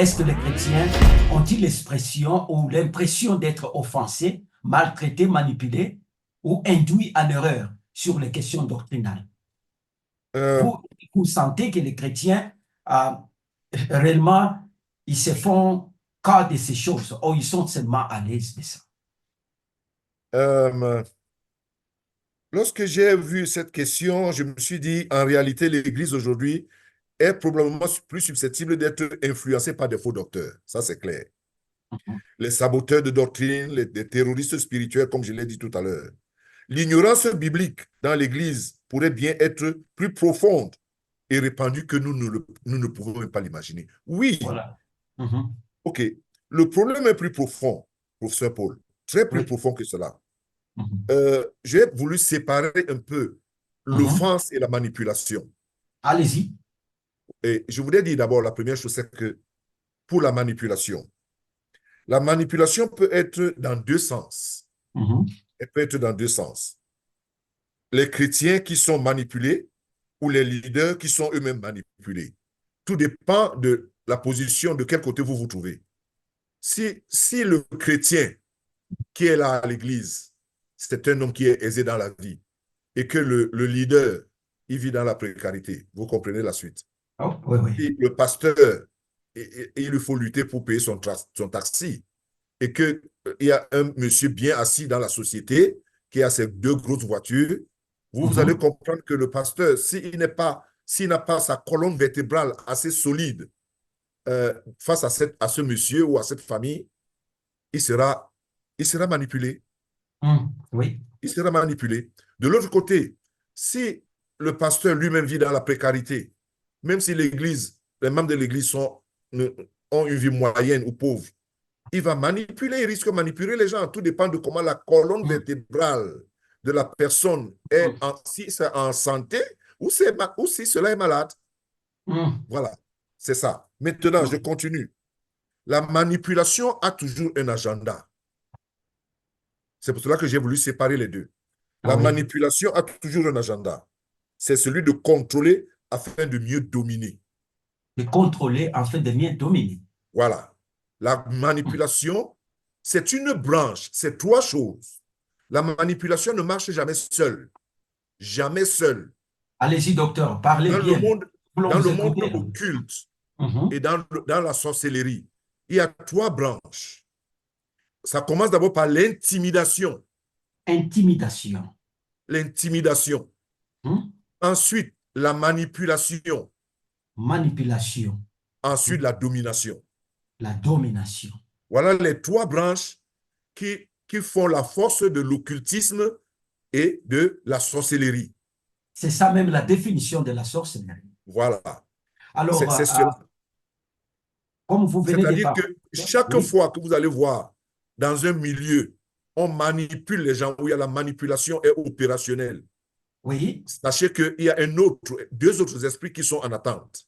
Est-ce que les chrétiens ont-ils l'expression ou l'impression d'être offensés, maltraités, manipulés ou induits à l'erreur sur les questions doctrinales? Euh, Vous sentez que les chrétiens, euh, réellement, ils se font cas de ces choses ou ils sont seulement à l'aise de ça? euh, Lorsque j'ai vu cette question, je me suis dit, en réalité, l'Église aujourd'hui est probablement plus susceptible d'être influencée par des faux docteurs. Ça, c'est clair. Mhm. Les saboteurs de doctrine, les terroristes spirituels, comme je l'ai dit tout à l'heure. L'ignorance biblique dans l'Église pourrait bien être plus profonde et répandue que nous ne pouvons même pas l'imaginer. Oui, Voilà. Mhm. OK. Le problème est plus profond, professeur Paul, très plus Oui. profond que cela. Mhm. J'ai voulu séparer un peu Mhm. l'offense et la manipulation. Allez-y. Et je voudrais dire d'abord, la première chose, c'est que pour la manipulation peut être dans deux sens. Mhm. Elle peut être dans deux sens. Les chrétiens qui sont manipulés ou les leaders qui sont eux-mêmes manipulés. Tout dépend de la position, de quel côté vous vous trouvez. Si le chrétien qui est là à l'église, c'est un homme qui est aisé dans la vie et que le leader, il vit dans la précarité, vous comprenez la suite. Oh, oui, oui. Si le pasteur, il faut lutter pour payer son taxi et qu'il y a un monsieur bien assis dans la société qui a ses deux grosses voitures, vous allez Mhm. comprendre que le pasteur, s'il n'a pas sa colonne vertébrale assez solide face à ce monsieur ou à cette famille, il sera, il sera manipulé. Oui. Il sera manipulé. De l'autre côté, si le pasteur lui-même vit dans la précarité, même si les membres de l'église ont une vie moyenne ou pauvre, il va manipuler, il risque de manipuler les gens. Tout dépend de comment la colonne Mhm. vertébrale de la personne est, si c'est en santé ou si cela est malade. Mhm. Voilà, c'est ça. Maintenant, je Mhm. continue. La manipulation a toujours un agenda. C'est pour cela que j'ai voulu séparer les deux. Ah La oui. manipulation a toujours un agenda. C'est celui de contrôler afin de mieux dominer. De contrôler afin de mieux dominer. Voilà. La manipulation, c'est une branche, c'est trois choses. La manipulation ne marche jamais seule. Jamais seule. Allez-y, docteur, parlez Dans le bien. monde, Nous voulons dans vous le monde écouter, là. occulte Mhm. et dans la sorcellerie, il y a trois branches. Ça commence d'abord par l'intimidation. Intimidation. L'intimidation. Mhm. Ensuite, la manipulation. Manipulation. Ensuite, Mhm. la domination. La domination. Voilà les trois branches qui font la force de l'occultisme et de la sorcellerie. C'est ça même la définition de la sorcellerie. Voilà. Alors, C'est cela. comme vous venez de C'est-à-dire parler, que chaque oui, fois que vous allez voir dans un milieu, on manipule les gens, où il y a la manipulation est opérationnelle, oui, sachez qu'il y a deux autres esprits qui sont en attente.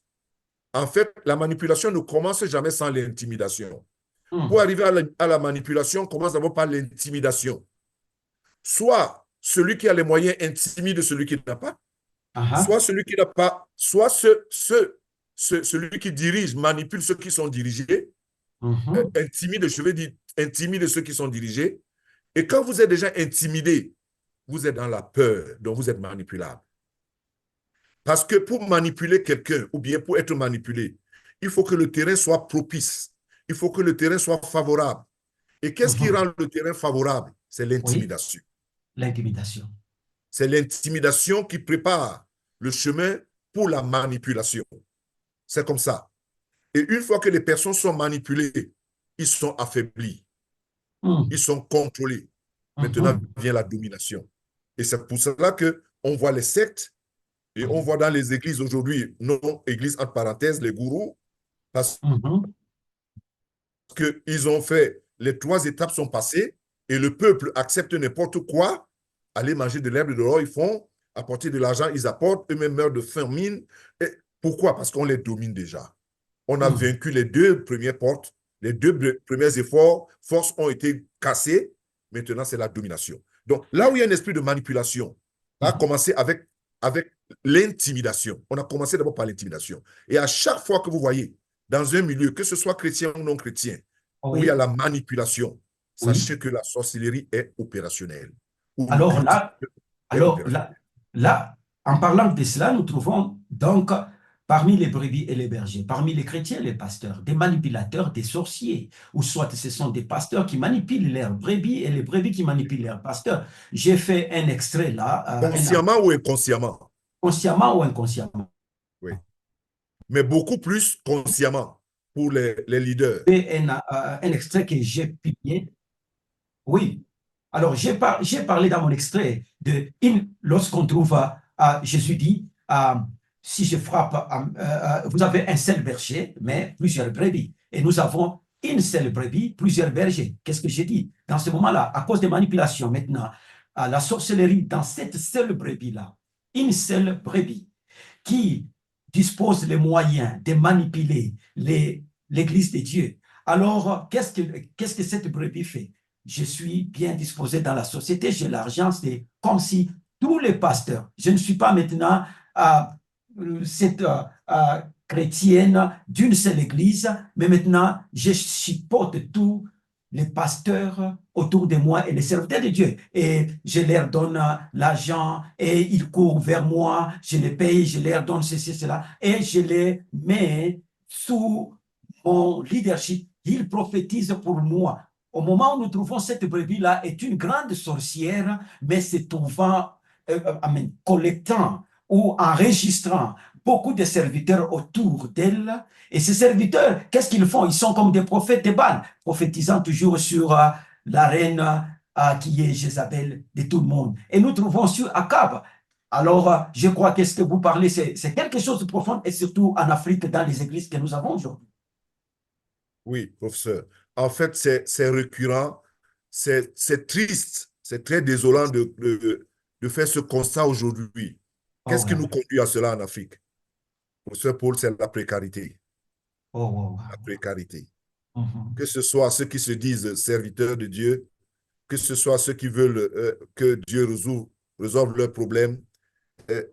En fait, la manipulation ne commence jamais sans l'intimidation. Pour hum, arriver à la manipulation, on commence d'abord par l'intimidation. Soit celui qui a les moyens intimide celui qui n'a pas, aha, soit celui qui n'a pas, soit celui qui dirige manipule ceux qui sont dirigés, mhm, intimide, je veux dire, intimide ceux qui sont dirigés. Et quand vous êtes déjà intimidé, vous êtes dans la peur, donc vous êtes manipulable. Parce que pour manipuler quelqu'un ou bien pour être manipulé, il faut que le terrain soit propice. Il faut que le terrain soit favorable. Et qu'est-ce qui mhm, rend le terrain favorable? C'est oui, l'intimidation. l'intimidation. C'est l'intimidation qui prépare le chemin pour la manipulation. C'est comme ça. Et une fois que les personnes sont manipulées, ils sont affaiblis, ils Hum, sont contrôlés. Maintenant mhm, vient la domination. Et c'est pour cela qu'on voit les sectes et on mhm, voit dans les églises aujourd'hui, non églises entre parenthèses, les gourous, parce mhm, qu'ils ont fait, les trois étapes sont passées et le peuple accepte n'importe quoi, aller manger de l'herbe et de l'or, ils font, apporter de l'argent, ils apportent, eux-mêmes meurent de famine. Et pourquoi? Parce qu'on les domine déjà. On a hum, vaincu les deux premières portes, les deux premiers efforts, forces ont été cassées. Maintenant, c'est la domination. Donc, là où il y a un esprit de manipulation, ça a mhm, commencé avec l'intimidation. On a commencé d'abord par l'intimidation. Et à chaque fois que vous voyez dans un milieu, que ce soit chrétien ou non chrétien, où il y a Oui, la manipulation, oui. sachez que la sorcellerie est opérationnelle, ou le Alors culte là, est alors opérationnel. là, là, en parlant de cela, nous trouvons donc parmi les brebis et les bergers, parmi les chrétiens, les pasteurs, des manipulateurs, des sorciers, ou soit ce sont des pasteurs qui manipulent leurs brebis et les brebis qui manipulent leurs pasteurs. J'ai fait un extrait là, Consciemment ou inconsciemment, consciemment ou inconsciemment. oui. Mais beaucoup plus consciemment pour les leaders. Et un extrait que j'ai publié. Oui. Alors, j'ai parlé dans mon extrait de lorsqu'on trouve, Jésus dit, si je frappe, vous avez un seul berger, mais plusieurs brebis. Et nous avons une seule brebis, plusieurs bergers. Qu'est-ce que j'ai dit? Dans ce moment-là, à cause des manipulations, maintenant, la sorcellerie dans cette seule brebis-là, une seule brebis qui dispose les moyens de manipuler l'Église de Dieu. Alors, qu'est-ce que cette brebis fait? Je suis bien disposé dans la société, j'ai l'argent, c'est comme si tous les pasteurs, je ne suis pas maintenant cette chrétienne d'une seule église, mais maintenant je chipote tous les pasteurs autour de moi et les serviteurs de Dieu. Et je leur donne l'argent et ils courent vers moi, je les paye, je leur donne ceci, cela, et je les mets sous mon leadership. Ils prophétisent pour moi. Au moment où nous trouvons cette brebis-là est une grande sorcière, mais se trouvant, collectant ou enregistrant beaucoup de serviteurs autour d'elle. Et ces serviteurs, qu'est-ce qu'ils font? Ils sont comme des prophètes de Baal, prophétisant toujours sur la reine qui est Jézabel de tout le monde. Et nous trouvons sur Akab. Alors, je crois que ce que vous parlez, c'est quelque chose de profond, et surtout en Afrique, dans les églises que nous avons aujourd'hui. Oui, professeur. En fait, c'est récurrent, c'est triste, c'est très désolant de faire ce constat aujourd'hui. Oh, Qu'est-ce qui wow. nous conduit à cela en Afrique? Professeur Paul, c'est la précarité. Oh, wow. La précarité. Mhm. Que ce soit ceux qui se disent serviteurs de Dieu, que ce soit ceux qui veulent que Dieu résolve leurs problèmes, euh,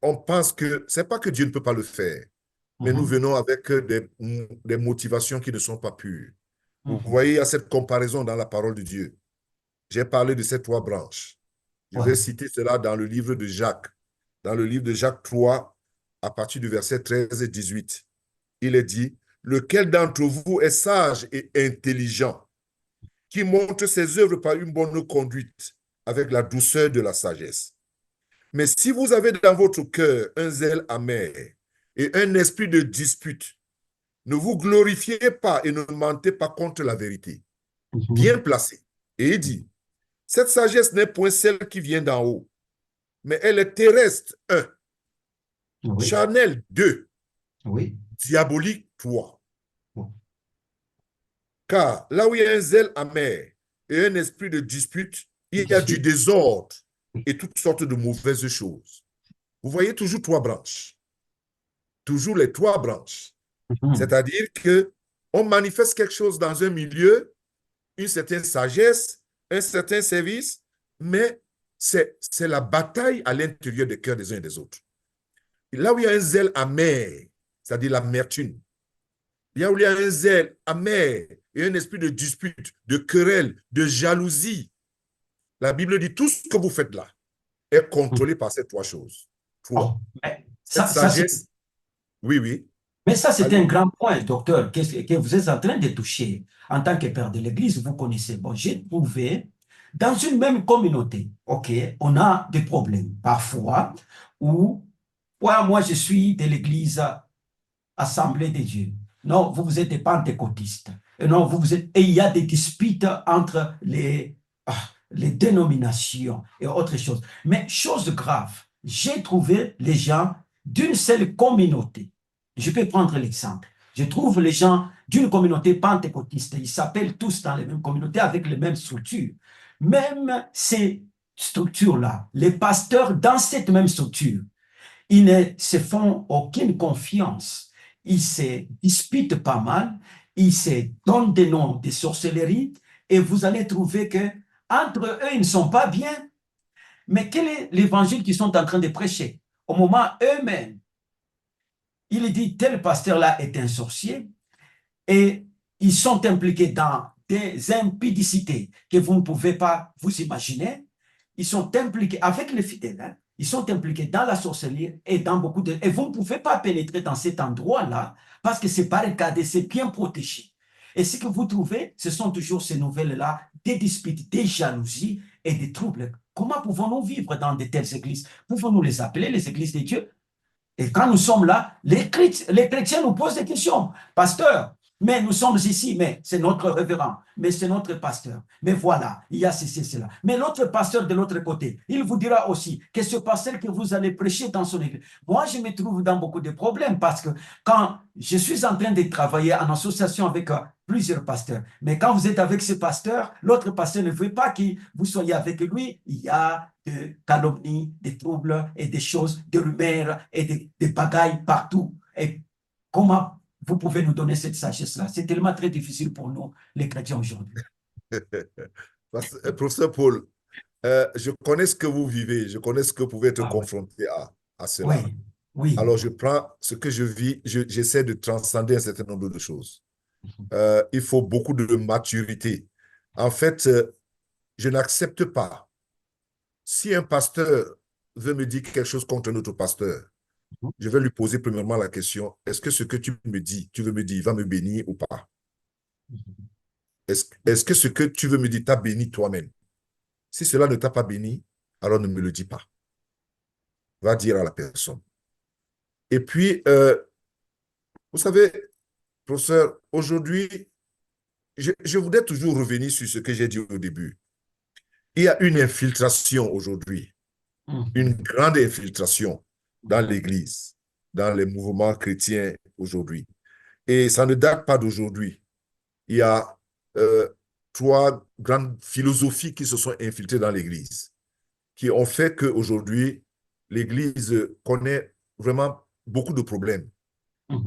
on pense que c'est pas que Dieu ne peut pas le faire, mais nous Mhm. venons avec des motivations qui ne sont pas pures. Vous Mhm. voyez, il y a cette comparaison dans la parole de Dieu. J'ai parlé de ces trois branches. Je Ouais. vais citer cela dans le livre de Jacques. Dans le livre de Jacques 3, à partir du verset 13 et 18, il est dit, lequel d'entre vous est sage et intelligent, qui montre ses œuvres par une bonne conduite, avec la douceur de la sagesse. Mais si vous avez dans votre cœur un zèle amer et un esprit de dispute, ne vous glorifiez pas et ne mentez pas contre la vérité. Bien Mhm. placé. Et il dit, cette sagesse n'est point celle qui vient d'en haut, mais elle est terrestre, 1, Oui. charnelle, 2, Oui. diabolique, 3. Oui. Car là où il y a un zèle amer et un esprit de dispute, il y a du Dispute. désordre et toutes sortes de mauvaises choses. Vous voyez toujours trois branches. Toujours les trois branches. Mhm. C'est-à-dire que on manifeste quelque chose dans un milieu, une certaine sagesse, un certain service, mais c'est la bataille à l'intérieur des cœurs des uns et des autres. Et là où il y a un zèle amer, c'est-à-dire l'amertume, là où il y a un zèle amer et un esprit de dispute, de querelle, de jalousie, la Bible dit tout ce que vous faites là est contrôlé par ces trois choses. Oh, Trois. mais Cette sagesse, oui, oui. mais ça, c'est un Allez. grand point, docteur, que vous êtes en train de toucher. En tant que père de l'Église, vous connaissez. Bon, j'ai trouvé, dans une même communauté, OK, on a des problèmes parfois où, ouais, moi, je suis de l'Église Assemblée de Dieu. Non, vous êtes des pentecôtistes. Et non, et il y a des disputes entre les dénominations et autre chose. Mais chose grave, j'ai trouvé les gens d'une seule communauté. Je peux prendre l'exemple. Je trouve les gens d'une communauté pentecôtiste. Ils s'appellent tous dans les mêmes communautés avec les mêmes structures. Même ces structures-là, les pasteurs dans cette même structure, ils ne se font aucune confiance. Ils se disputent pas mal. Ils se donnent des noms de sorcellerie. Et vous allez trouver que entre eux, ils ne sont pas bien. Mais quel est l'évangile qu'ils sont en train de prêcher? Au moment eux-mêmes, il dit tel pasteur-là est un sorcier. et ils sont impliqués dans des impudicités que vous ne pouvez pas vous imaginer. Ils sont impliqués avec les fidèles, hein. Ils sont impliqués dans la sorcellerie et dans beaucoup de... Et vous ne pouvez pas pénétrer dans cet endroit-là parce que c'est barricadé, c'est bien protégé. Et ce que vous trouvez, ce sont toujours ces nouvelles-là, des disputes, des jalousies et des troubles. Comment pouvons-nous vivre dans de telles églises? Pouvons-nous les appeler les églises de Dieu? Et quand nous sommes là, les chrétiens nous posent des questions. Pasteur, mais nous sommes ici, mais c'est notre révérend, mais c'est notre pasteur. Mais voilà, il y a ceci, cela. Mais l'autre pasteur de l'autre côté, il vous dira aussi que ce pasteur que vous allez prêcher dans son église. Moi, je me trouve dans beaucoup de problèmes parce que quand je suis en train de travailler en association avec plusieurs pasteurs, mais quand vous êtes avec ce pasteur, l'autre pasteur ne veut pas que vous soyez avec lui. Il y a des calomnies, des troubles et des choses, des rumeurs et des bagailles partout. Et comment vous pouvez nous donner cette sagesse-là? C'est tellement très difficile pour nous, les chrétiens aujourd'hui. Professeur Paul, je connais ce que vous vivez, je connais ce que vous pouvez être Ah oui, confronté à cela. oui, oui. Alors, je prends ce que je vis, j'essaie de transcender un certain nombre de choses. Il faut beaucoup de maturité. En fait, je n'accepte pas. Si un pasteur veut me dire quelque chose contre un autre pasteur, je vais lui poser premièrement la question, est-ce que ce que tu me dis, tu veux me dire, il va me bénir ou pas? Est-ce que ce que tu veux me dire t'a béni toi-même? Si cela ne t'a pas béni, alors ne me le dis pas. Va dire à la personne. Et puis, vous savez, professeur, aujourd'hui, je voudrais toujours revenir sur ce que j'ai dit au début. Il y a une infiltration aujourd'hui, une grande infiltration dans l'Église, dans les mouvements chrétiens aujourd'hui. Et ça ne date pas d'aujourd'hui. Il y a trois grandes philosophies qui se sont infiltrées dans l'Église, qui ont fait qu'aujourd'hui, l'Église connaît vraiment beaucoup de problèmes.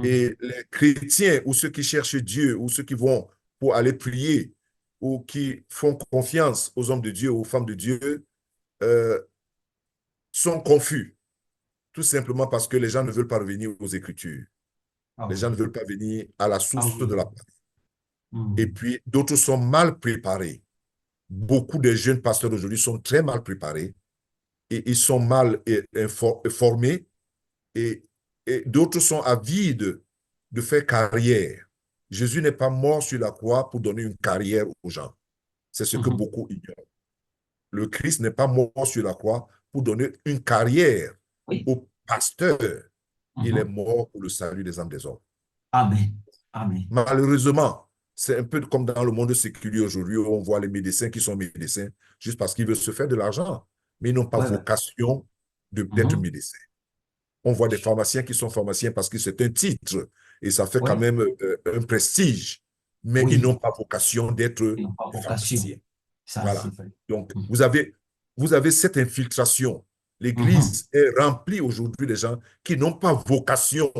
Et les chrétiens ou ceux qui cherchent Dieu ou ceux qui vont pour aller prier ou qui font confiance aux hommes de Dieu, aux femmes de Dieu, sont confus. Tout simplement parce que les gens ne veulent pas revenir aux Écritures. Ah Les gens ne oui, veulent pas venir à la ah source de oui. la parole. Et puis, d'autres sont mal préparés. Beaucoup de jeunes pasteurs d'aujourd'hui sont très mal préparés et ils sont mal formés et d'autres sont avides de faire carrière. Jésus n'est pas mort sur la croix pour donner une carrière aux gens. C'est ce que beaucoup ignorent. Le Christ n'est pas mort sur la croix pour donner une carrière Oui. aux pasteurs. Il est mort pour le salut des âmes des hommes. Amen. Amen. Malheureusement, c'est un peu comme dans le monde séculier aujourd'hui où on voit les médecins qui sont médecins juste parce qu'ils veulent se faire de l'argent, mais ils n'ont pas Ouais, ouais. vocation d'être médecins. On voit des pharmaciens qui sont pharmaciens parce que c'est un titre et ça fait quand Ouais. même un prestige, mais ils Oui. n'ont pas vocation d'être Ils n'ont pas vocation. pharmaciens. Ça, c'est Voilà. vrai. Donc, vous avez cette infiltration. L'Église est remplie aujourd'hui de gens qui n'ont pas vocation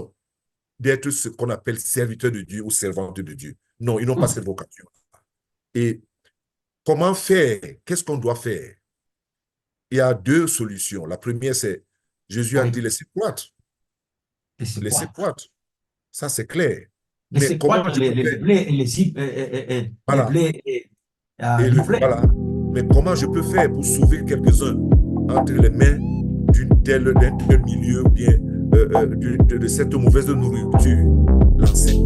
d'être ce qu'on appelle serviteur de Dieu ou servante de Dieu. Non, ils n'ont pas cette vocation. Et comment faire? Qu'est-ce qu'on doit faire? Il y a deux solutions. La première, c'est Jésus a Oui. dit laissez croître. Et c'est Laissez quoi? croître. Ça, c'est clair. Et Mais c'est quoi comment je peux les faire? blés et les Voilà. blés et Et les blés? voilà. Mais comment je peux faire pour sauver quelques-uns entre les mains d'un tel milieu ou bien de cette mauvaise nourriture lancée?